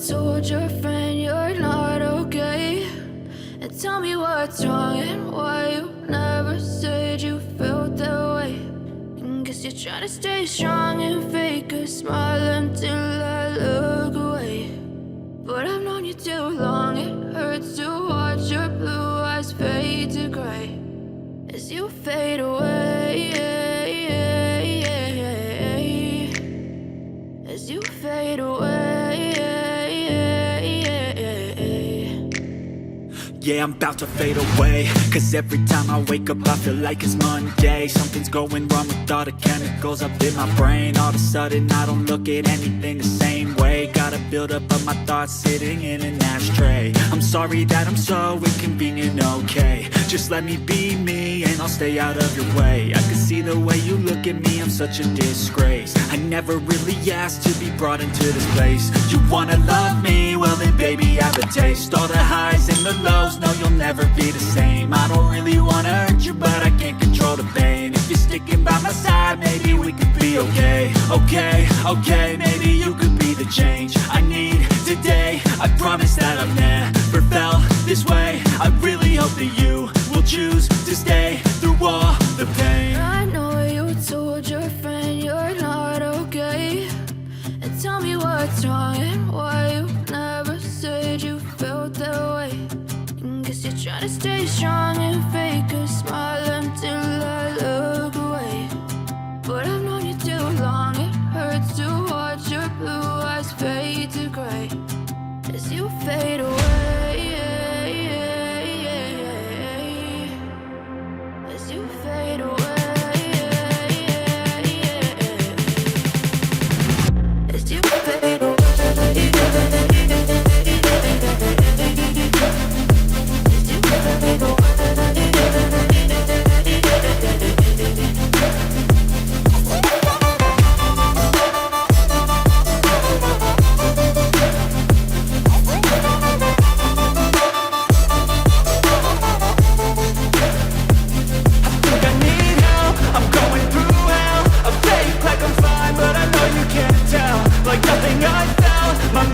told your friend you're not okay? And tell me what's wrong and why you never said you felt that way. And guess you're trying to stay strong and fake a smile until I look away. But I've known you too long, it hurts to watch your blue eyes fade to gray as you fade away, as you fade away. Yeah, I'm about to fade away, cause every time I wake up I feel like it's Monday. Something's going wrong with all the chemicals up in my brain. All of a sudden I don't look at anything the same way. Got a buildup of my thoughts sitting in an ashtray. I'm sorry that I'm so inconvenient, okay? Just let me be me and I'll stay out of your way. I can see the way you look at me, I'm such a disgrace. I never really asked to be brought into this place. You wanna love me? Well then baby have a taste. All the highs and the lows, no you'll never be the same. I don't really wanna hurt you but I can't control the pain. If you're sticking by my side maybe we could be okay. Okay, maybe you could be the change I need today. I promise that I've never felt this way. I really hope that you will choose to stay through all the pain. I know you told your friend you're not okay. And tell me what's wrong and why you never said you felt that way. And guess you're trying to stay strong and fake a smile until I look away. But I've known you too long, it hurts to watch your blue eyes fade to gray as you fade away, as you fade away, as you fade away. My